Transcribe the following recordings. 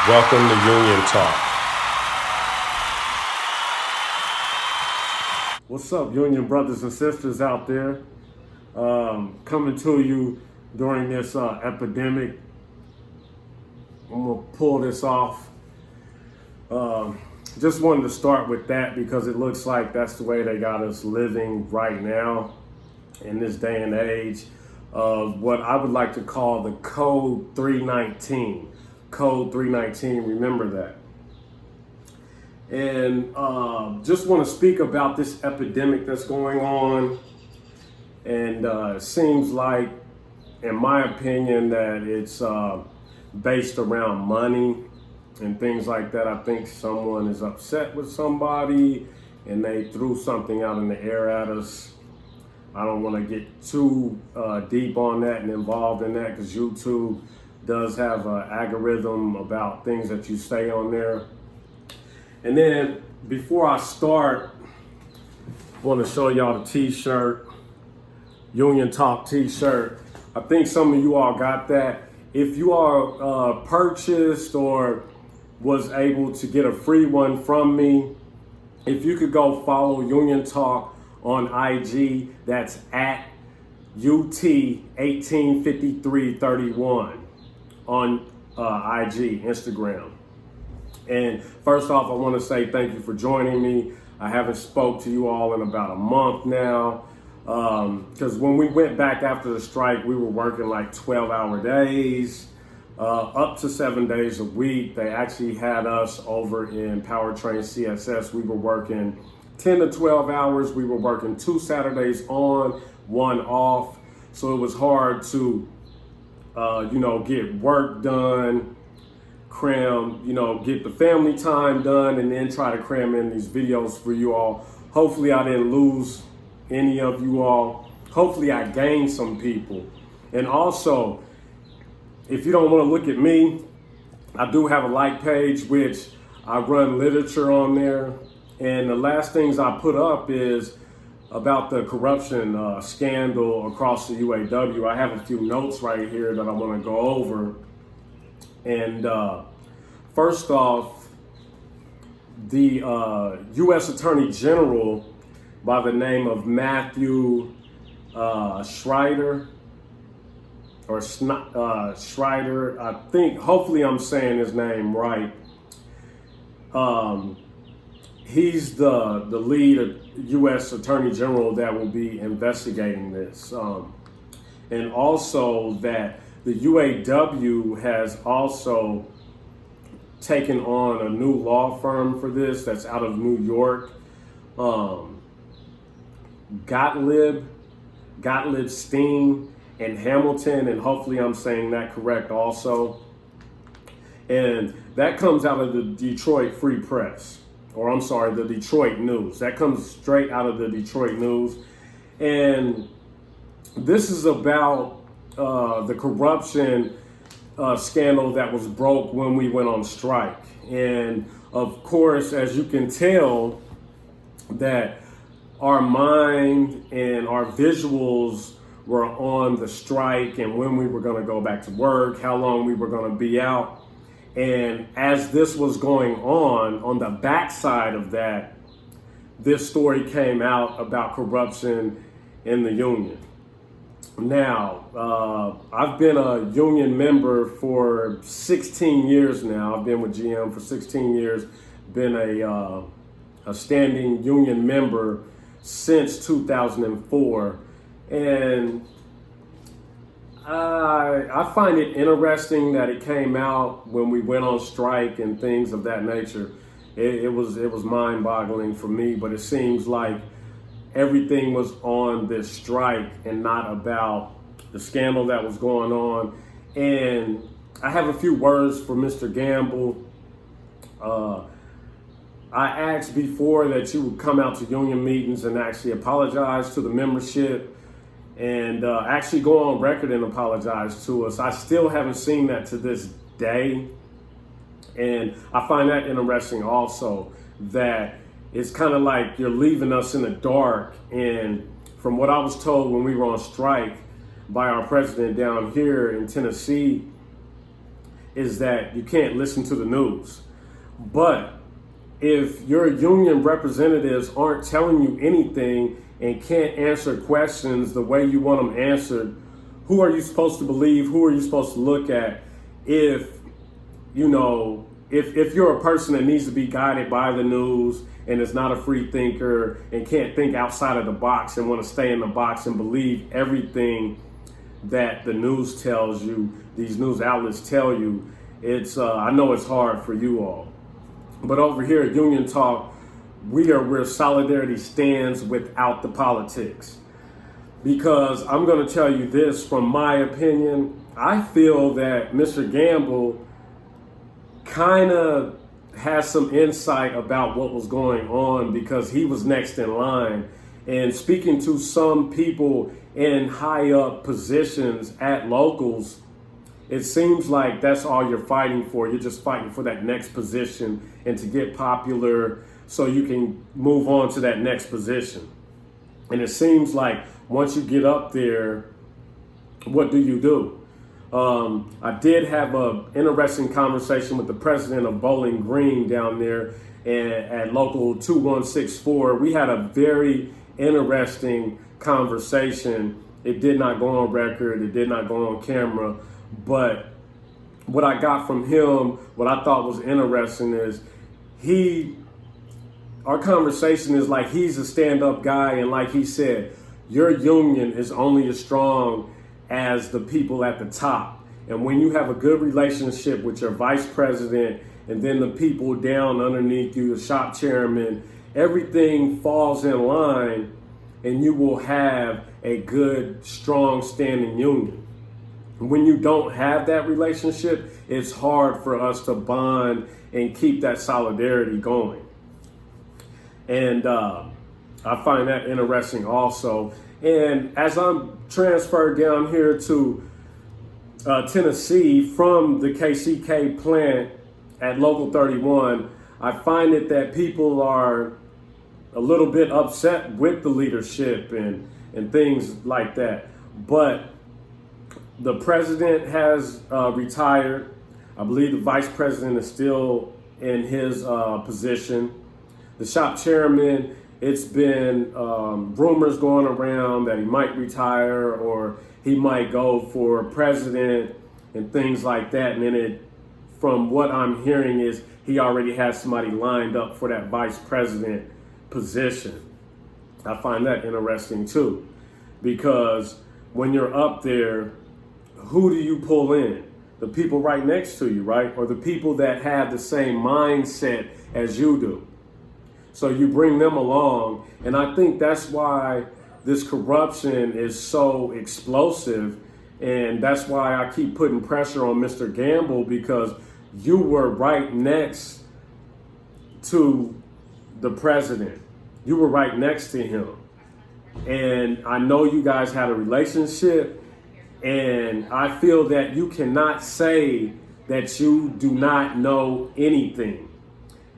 Welcome to Union Talk. What's up, Union brothers and sisters out there? Coming to you during this epidemic. I'm gonna pull this off. Just wanted to start with that because it looks like that's the way they got us living right now in this day and age of what I would like to call the Code 319. Code 319, remember that. And just want to speak about this epidemic that's going on. And it seems like, in my opinion, that it's based around money and things like that. I think someone is upset with somebody and they threw something out in the air at us. I don't want to get too deep on that and involved in that because YouTube does have an algorithm about things that you say on there. And then before I start, I want to show y'all the t-shirt, Union Talk t-shirt. I think some of you all got that. If you are purchased or was able to get a free one from me, if you could go follow Union Talk on IG, that's at UT185331 on IG, Instagram. And first off, I want to say thank you for joining me. I haven't spoke to you all in about a month now. Because when we went back after the strike, we were working like 12-hour days, up to 7 days a week. They actually had us over in Powertrain CSS. We were working 10 to 12 hours. We were working 2 Saturdays on, 1 off. So it was hard to, get work done, cram, get the family time done, and then try to cram in these videos for you all. Hopefully I didn't lose any of you all. Hopefully I gained some people. And also, if you don't want to look at me, I do have a like page, which I run literature on there. And the last things I put up is about the corruption scandal across the UAW. I have a few notes right here that I want to go over. And first off, the U.S. Attorney General by the name of Matthew Schreider, Schreider, I think, hopefully I'm saying his name right. He's the lead U.S. Attorney General that will be investigating this. And also that the UAW has also taken on a new law firm for this that's out of New York. Gottlieb Steen and Hamilton, and hopefully I'm saying that correct also. And that comes out of the Detroit Free Press, or I'm sorry, the Detroit News. That comes straight out of the Detroit News. And this is about the corruption scandal that was broke when we went on strike. And of course, as you can tell, that our mind and our visuals were on the strike and when we were going to go back to work, how long we were going to be out. And as this was going on the backside of that, this story came out about corruption in the union. Now, I've been a union member for 16 years now. I've been with GM for 16 years, been a standing union member since 2004. And I find it interesting that it came out when we went on strike and things of that nature. It was mind-boggling for me, but it seems like everything was on this strike and not about the scandal that was going on. And I have a few words for Mr. Gamble. I asked before that you would come out to union meetings and actually apologize to the membership and actually go on record and apologize to us. I still haven't seen that to this day. And I find that interesting also, that it's kind of like you're leaving us in the dark. And from what I was told when we were on strike by our president down here in Tennessee, is that you can't listen to the news. But if your union representatives aren't telling you anything and can't answer questions the way you want them answered, who are you supposed to believe? Who are you supposed to look at? If if you're a person that needs to be guided by the news and is not a free thinker and can't think outside of the box and want to stay in the box and believe everything that the news tells you, these news outlets tell you, it's I know it's hard for you all. But over here at Union Talk, we are where solidarity stands without the politics. Because I'm going to tell you this, from my opinion, I feel that Mr. Gamble kind of has some insight about what was going on because he was next in line. And speaking to some people in high up positions at locals, it seems like that's all you're fighting for. You're just fighting for that next position and to get popular so you can move on to that next position. And it seems like once you get up there, what do? I did have an interesting conversation with the president of Bowling Green down there at local 2164. We had a very interesting conversation. It did not go on record. It did not go on camera. But what I got from him, what I thought was interesting is our conversation is like he's a stand-up guy. And like he said, your union is only as strong as the people at the top. And when you have a good relationship with your vice president and then the people down underneath you, the shop chairman, everything falls in line and you will have a good, strong standing union. When you don't have that relationship, it's hard for us to bond and keep that solidarity going. And I find that interesting also. And as I'm transferred down here to Tennessee from the KCK plant at Local 31, I find it that people are a little bit upset with the leadership and things like that. But the president has retired. I believe the vice president is still in his position. The shop chairman, it's been rumors going around that he might retire or he might go for president and things like that. And then from what I'm hearing is he already has somebody lined up for that vice president position. I find that interesting too, because when you're up there, who do you pull in? The people right next to you, right? Or the people that have the same mindset as you do. So you bring them along. And I think that's why this corruption is so explosive. And that's why I keep putting pressure on Mr. Gamble, because you were right next to the president. You were right next to him. And I know you guys had a relationship. And I feel that you cannot say that you do not know anything.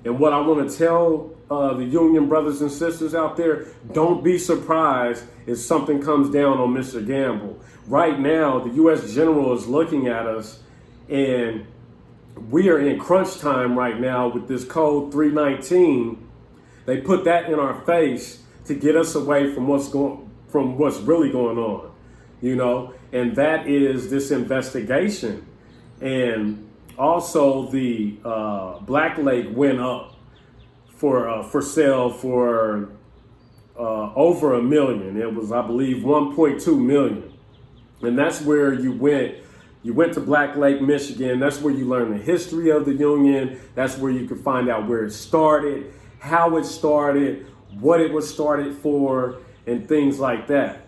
And what I want to tell the union brothers and sisters out there, don't be surprised if something comes down on Mr. Gamble. Right now, the U.S. General is looking at us, and we are in crunch time right now with this Code 319. They put that in our face to get us away from what's really going on, you know, and that is this investigation. And also the Black Lake went up for sale for over $1 million. It was, I believe, 1.2 million. And that's where you went. You went to Black Lake, Michigan. That's where you learn the history of the union. That's where you can find out where it started, how it started, what it was started for, and things like that.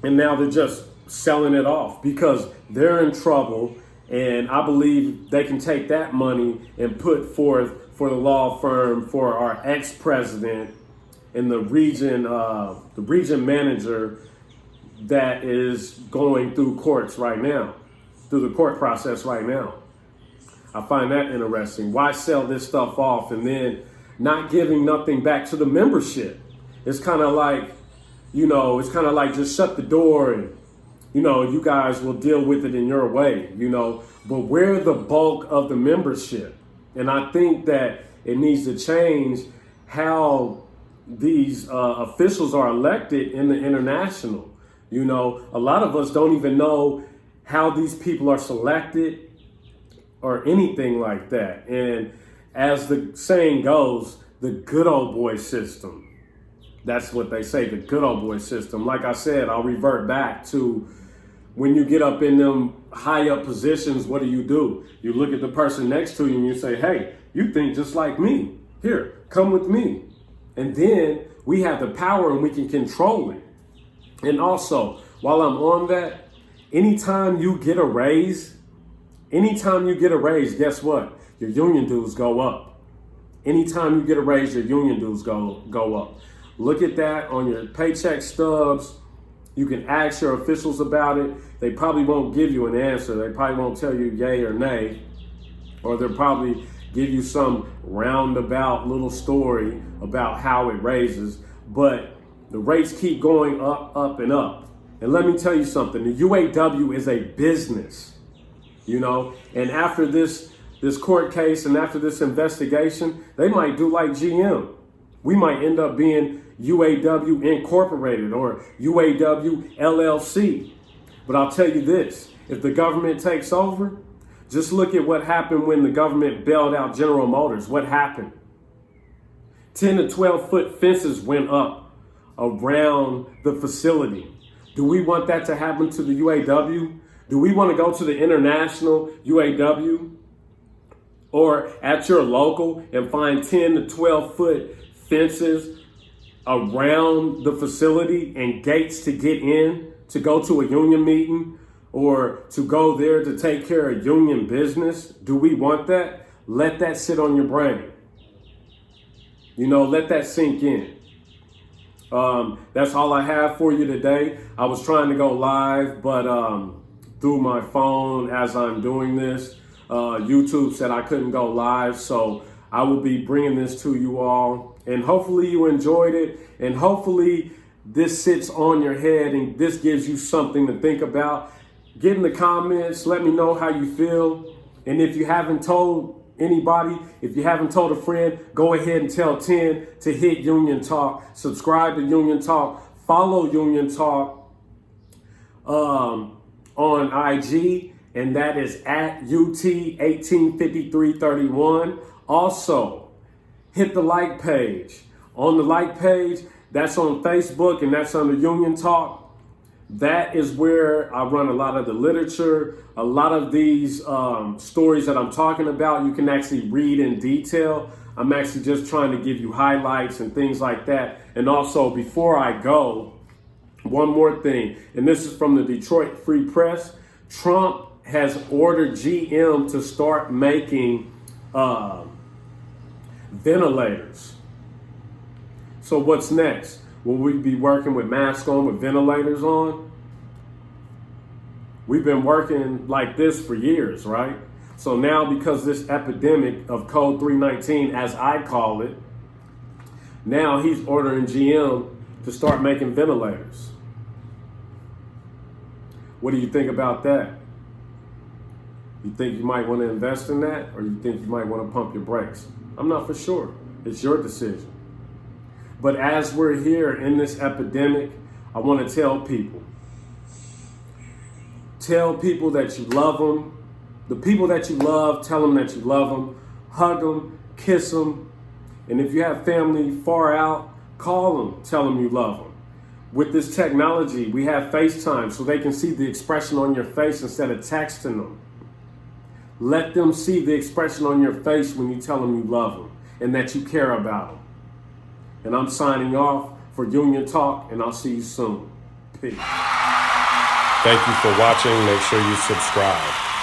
And now they're just selling it off because they're in trouble. And I believe they can take that money and put forth for the law firm for our ex-president and the region manager that is going through courts right now, through the court process right now. I find that interesting. Why sell this stuff off and then not giving nothing back to the membership? It's kind of like, you know, it's kind of like just shut the door and you guys will deal with it in your way, but we're the bulk of the membership. And I think that it needs to change how these officials are elected in the international. A lot of us don't even know how these people are selected or anything like that. And as the saying goes, the good old boy system. That's what they say, the good old boy system. Like I said, I'll revert back to when you get up in them high up positions, what do? You look at the person next to you and you say, hey, you think just like me. Here, come with me. And then we have the power and we can control it. And also, while I'm on that, anytime you get a raise, guess what? Your union dues go up. Anytime you get a raise, your union dues go up. Look at that on your paycheck stubs. You can ask your officials about it. They probably won't give you an answer. They probably won't tell you yay or nay. Or they'll probably give you some roundabout little story about how it raises. But the rates keep going up, and up. And let me tell you something. The UAW is a business, And after this court case and after this investigation, they might do like GM. We might end up being UAW Incorporated or UAW LLC. But I'll tell you this, if the government takes over, just look at what happened when the government bailed out General Motors. What happened? 10 to 12 foot fences went up around the facility. Do we want that to happen to the UAW? Do we want to go to the international UAW or at your local and find 10 to 12 foot fences around the facility and gates to get in to go to a union meeting or to go there to take care of union business? Do we want that? Let that sit on your brain. Let that sink in. That's all I have for you today. I was trying to go live, but through my phone as I'm doing this, YouTube said I couldn't go live. So I will be bringing this to you all, and hopefully you enjoyed it, and hopefully this sits on your head and this gives you something to think about. Get in the comments, let me know how you feel, and if you haven't told anybody, if you haven't told a friend, go ahead and tell 10 to hit Union Talk, subscribe to Union Talk, follow Union Talk on IG, and that is at UT185331. Also, hit the like page. On the like page, that's on Facebook and that's under Union Talk. That is where I run a lot of the literature, a lot of these stories that I'm talking about. You can actually read in detail. I'm actually just trying to give you highlights and things like that. And also, before I go, one more thing, and this is from the Detroit Free Press. Trump has ordered GM to start making ventilators. So what's next? Will we be working with masks on, with ventilators on? We've been working like this for years, right? So now, because this epidemic of Code 319, as I call it, now he's ordering GM to start making ventilators. What do you think about that? You think you might want to invest in that, or you think you might want to pump your brakes? I'm not for sure. It's your decision. But as we're here in this epidemic, I want to tell people that you love them. The people that you love, tell them that you love them. Hug them, kiss them. And if you have family far out, call them, tell them you love them. With this technology, we have FaceTime so they can see the expression on your face instead of texting them. Let them see the expression on your face when you tell them you love them and that you care about them. And I'm signing off for Union Talk, and I'll see you soon. Peace. Thank you for watching. Make sure you subscribe.